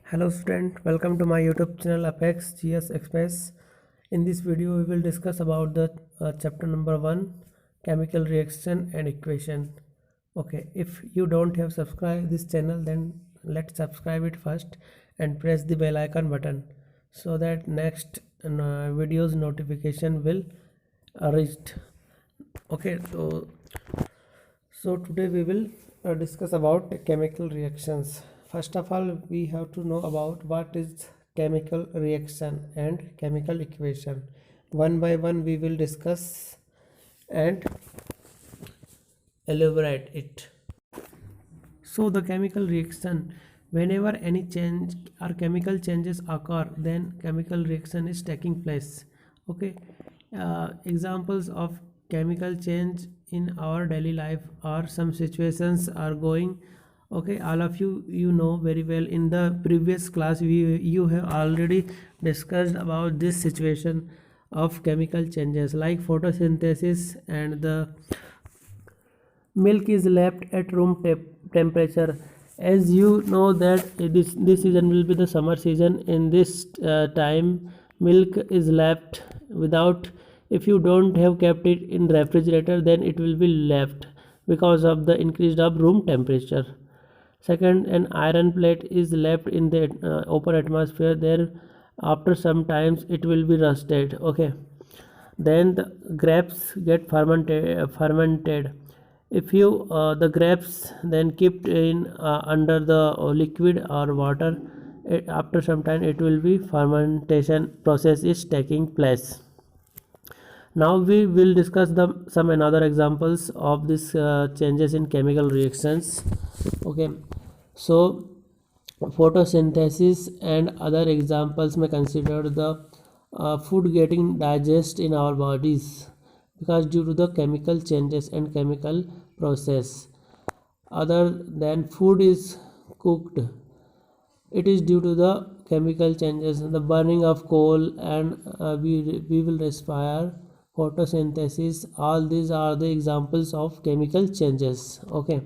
Hello student, welcome to my YouTube channel Apex GS Express. In this video we will discuss about the chapter number 1, chemical reaction and equation. Okay, if you don't have subscribed this channel, then let's subscribe it first and press the bell icon button so that next videos notification will reach. Okay, so today we will discuss about chemical reactions. First of all, we have to know about what is chemical reaction and chemical equation. One by one we will discuss and elaborate it. So the chemical reaction, whenever any change or chemical changes occur, then chemical reaction is taking place. Okay, examples of chemical change in our daily life or some situations are going. Okay, all of you know very well. In the previous class you have already discussed about this situation of chemical changes like photosynthesis, and the milk is left at room temperature. As you know that this season will be the summer season. In this time milk is left without, if you don't have kept it in refrigerator, then it will be left because of the increased of room temperature. Second, an iron plate is left in the open atmosphere. There after some times it will be rusted. Okay, then the grapes get fermented. If you the grapes then kept in under the liquid or water, after some time it will be fermentation process is taking place. Now we will discuss some another examples of this changes in chemical reactions. Okay, so photosynthesis and other examples may consider the food getting digest in our bodies because due to the chemical changes and chemical process. Other than food is cooked, it is due to the chemical changes, the burning of coal, and we will respire photosynthesis. All these are the examples of chemical changes. Okay,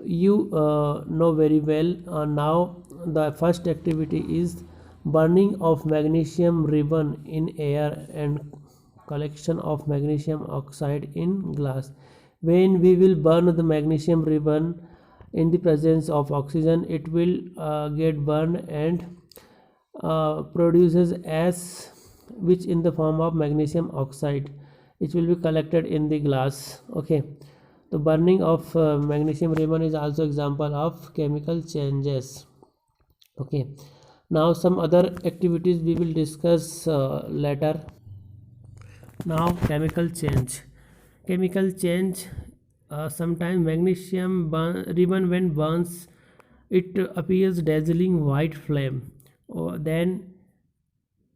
you know very well. Now the first activity is burning of magnesium ribbon in air and collection of magnesium oxide in glass. When we will burn the magnesium ribbon in the presence of oxygen, it will get burned and produces as which in the form of magnesium oxide. It will be collected in the glass. Okay, the burning of magnesium ribbon is also example of chemical changes. Okay, now some other activities we will discuss later. Now chemical change, sometimes magnesium ribbon when burns, it appears dazzling white flame.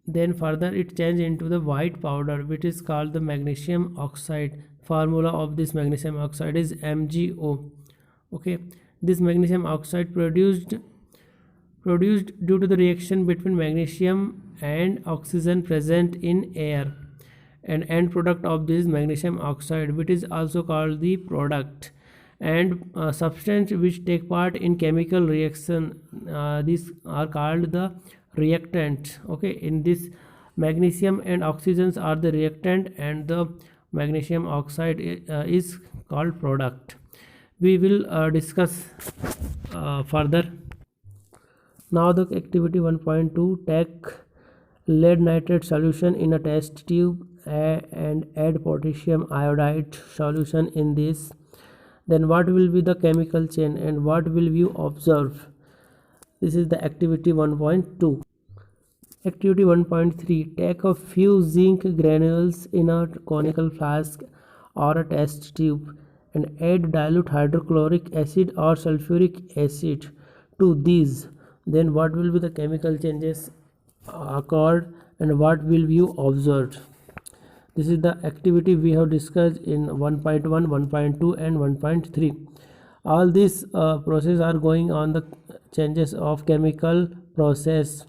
Then further it change into the white powder, which is called the magnesium oxide. Formula of this magnesium oxide is MgO. Okay, this magnesium oxide produced due to the reaction between magnesium and oxygen present in air, and end product of this magnesium oxide, which is also called the product, and substance which take part in chemical reaction, these are called the reactant. Okay, in this magnesium and oxygens are the reactant and the magnesium oxide is called product. We will discuss further. Now the activity 1.2, take lead nitrate solution in a test tube and add potassium iodide solution in this. Then what will be the chemical chain and what will you observe? This is the activity 1.2. Activity 1.3, take a few zinc granules in a conical flask or a test tube and add dilute hydrochloric acid or sulfuric acid to these. Then what will be the chemical changes occurred and what will you observe? This is the activity we have discussed in 1.1, 1.2 and 1.3. All these processes are going on the changes of chemical process,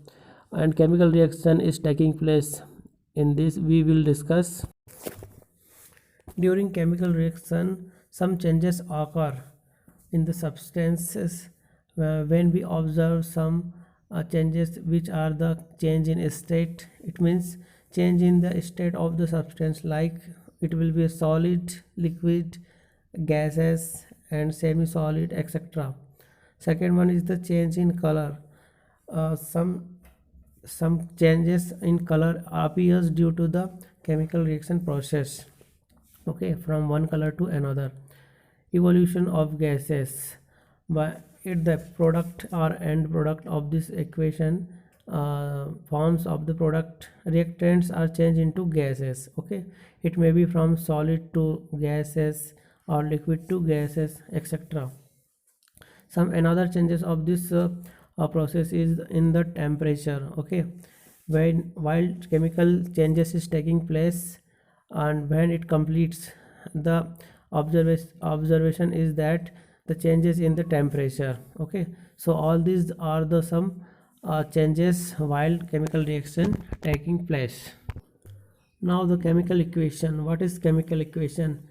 and chemical reaction is taking place. In this we will discuss. During chemical reaction, some changes occur in the substances when we observe some changes which are the change in state. It means change in the state of the substance, like it will be a solid, liquid, gases and semi solid, etc. Second one is the change in color. Some changes in color appears due to the chemical reaction process, okay, from one color to another. Evolution of gases, by it the product or end product of this equation, forms of the product reactants are changed into gases, okay. It may be from solid to gases or liquid to gases, etc. Some another changes of this process is in the temperature, okay. When while chemical changes is taking place and when it completes, the observation is that the changes in the temperature, okay. So all these are the some changes while chemical reaction taking place. Now the chemical equation. What is chemical equation?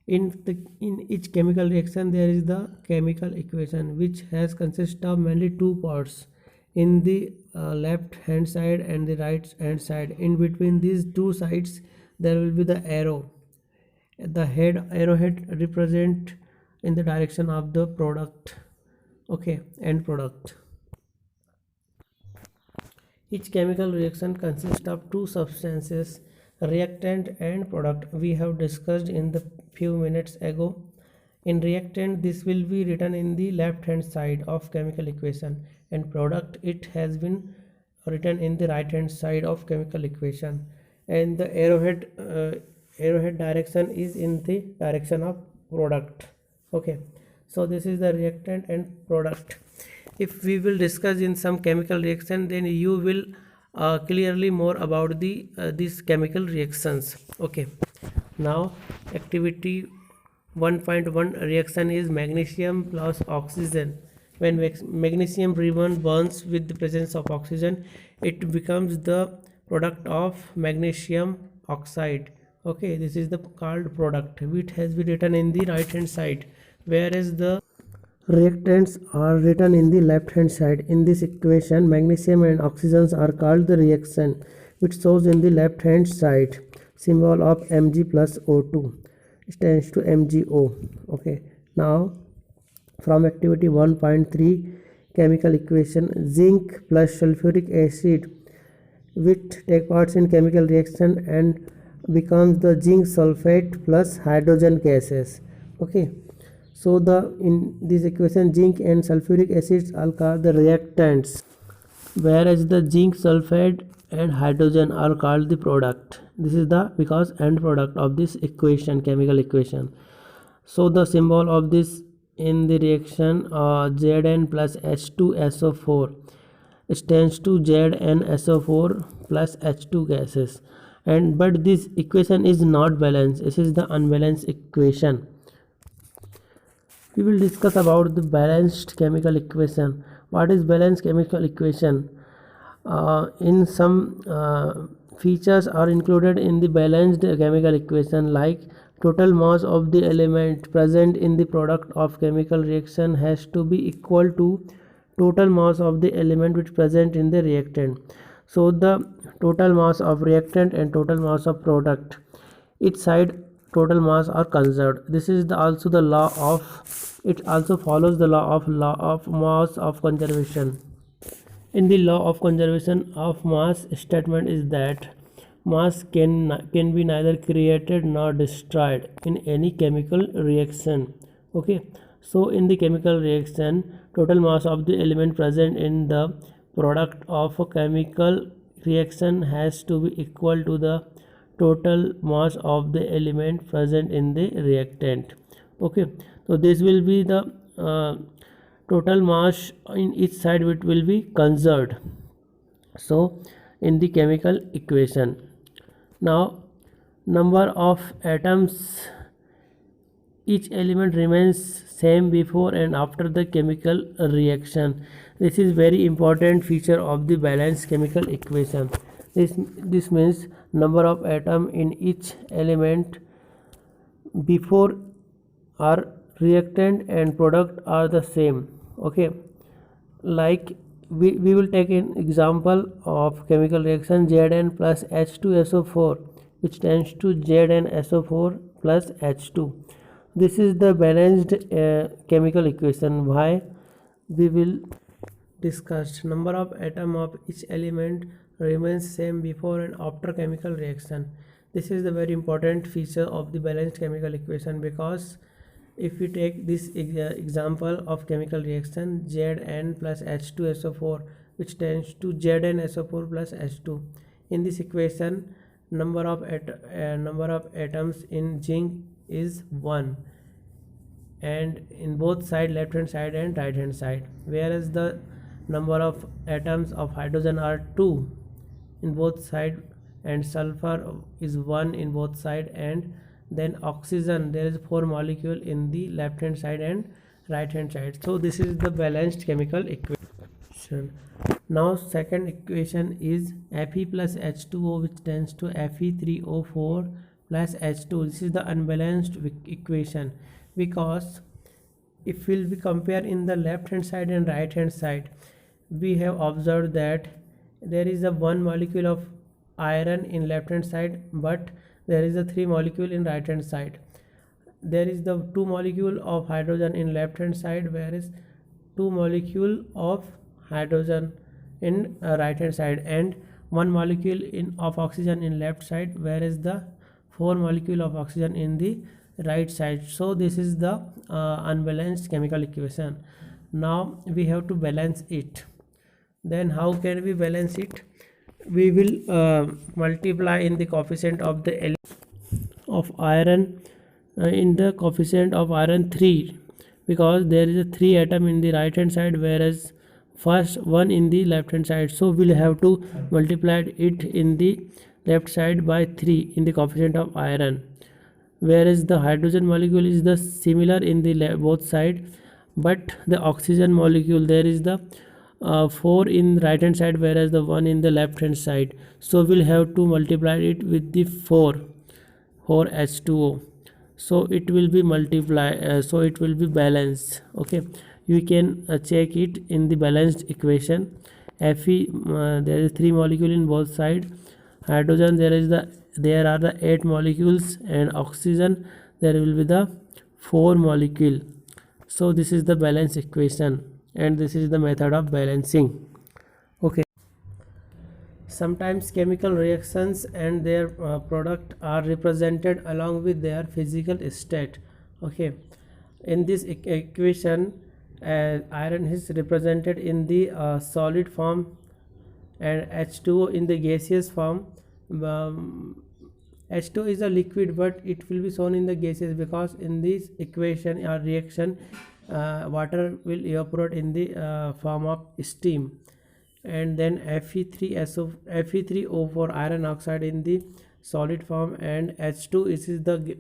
In each chemical reaction there is the chemical equation, which has consist of mainly two parts, in the left hand side and the right hand side. In between these two sides there will be the arrow. The arrowhead represent in the direction of the product, okay, end product. Each chemical reaction consists of two substances, reactant and product. We have discussed in the few minutes ago. In reactant, this will be written in the left hand side of chemical equation, and product, it has been written in the right hand side of chemical equation. And the arrowhead direction is in the direction of product, okay. So this is the reactant and product. If we will discuss in some chemical reaction, then you will clearly more about the these chemical reactions, okay. Now activity 1.1 reaction is magnesium plus oxygen. When magnesium ribbon burns with the presence of oxygen, it becomes the product of magnesium oxide, okay. This is the called product, which has been written in the right hand side, whereas the reactants are written in the left hand side. In this equation, magnesium and oxygens are called the reaction, which shows in the left hand side. Symbol of Mg plus O2 stands to MgO, okay. Now from activity 1.3 chemical equation, zinc plus sulfuric acid which take parts in chemical reaction and becomes the zinc sulfate plus hydrogen gases, okay. So in this equation, zinc and sulfuric acids are called the reactants, whereas the zinc sulfide and hydrogen are called the product. This is the because end product of this equation, chemical equation. So the symbol of this in the reaction Zn plus H2SO4 stands to ZnSO4 plus H2 gases, and but this equation is not balanced. This is the unbalanced equation. We will discuss about the balanced chemical equation. What is balanced chemical equation? In some features are included in the balanced chemical equation, like total mass of the element present in the product of chemical reaction has to be equal to total mass of the element which present in the reactant. So the total mass of reactant and total mass of product, each side total mass are conserved. This is also the law of, it also follows the law of mass of conservation. In the law of conservation of mass, statement is that mass can be neither created nor destroyed in any chemical reaction, okay. So in the chemical reaction, total mass of the element present in the product of a chemical reaction has to be equal to the total mass of the element present in the reactant, okay. So this will be the total mass in each side, which will be conserved, so in the chemical equation. Now number of atoms each element remains same before and after the chemical reaction. This is very important feature of the balanced chemical equation. This means number of atom in each element before our reactant and product are the same, okay. Like we will take an example of chemical reaction Zn plus H2SO4, which tends to ZnSO4 plus H2. This is the balanced chemical equation. Why? We will discuss. Number of atom of each element remains same before and after chemical reaction. This is the very important feature of the balanced chemical equation, because if we take this example of chemical reaction Zn plus H2SO4, which tends to ZnSO4 plus H2, in this equation number of atoms in zinc is 1, and in both side, left hand side and right hand side, whereas the number of atoms of hydrogen are 2 in both side, and sulfur is 1 in both side, and then oxygen, there is 4 molecule in the left hand side and right hand side. So this is the balanced chemical equation. Now second equation is Fe plus H2O, which tends to Fe3O4 plus H2. This is the unbalanced equation, because if we compare in the left hand side and right hand side, we have observed that there is a 1 molecule of iron in left hand side, but there is a 3 molecule in right hand side. There is the 2 molecule of hydrogen in left hand side, whereas 2 molecule of hydrogen in right hand side, and 1 molecule of oxygen in left side, whereas the 4 molecule of oxygen in the right side. So this is the unbalanced chemical equation. Now we have to balance it. Then how can we balance it? We will multiply in the coefficient of the of iron in the coefficient of iron 3, because there is a 3 atom in the right hand side, whereas first 1 in the left hand side. So we'll have to multiply it in the left side by 3 in the coefficient of iron, whereas the hydrogen molecule is the similar in the both side, but the oxygen molecule, there is the 4 in right hand side, whereas the 1 in the left hand side. So we'll have to multiply it with the 4 H2O, so it will be so it will be balanced. Okay, you can check it in the balanced equation. Fe, there is 3 molecule in both side. Hydrogen, there are the 8 molecules, and oxygen, there will be the 4 molecule. So this is the balance equation, and this is the method of balancing. Okay, sometimes chemical reactions and their product are represented along with their physical state. Okay, in this equation iron is represented in the solid form, and H2O in the gaseous form. H2 is a liquid, but it will be shown in the gases, because in this equation or reaction water will evaporate in the form of steam, and then Fe3O4 iron oxide in the solid form, and H2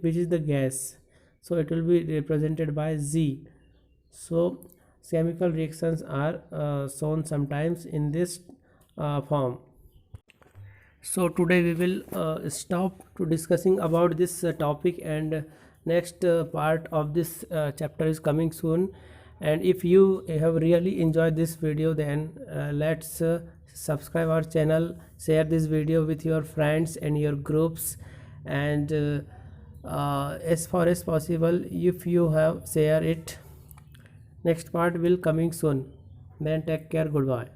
which is the gas, so it will be represented by Z. So chemical reactions are shown sometimes in this form. So today we will stop to discussing about this topic, and next part of this chapter is coming soon. And if you have really enjoyed this video, then let's subscribe our channel, share this video with your friends and your groups, and as far as possible, if you have, share it. Next part will coming soon. Then take care. Goodbye.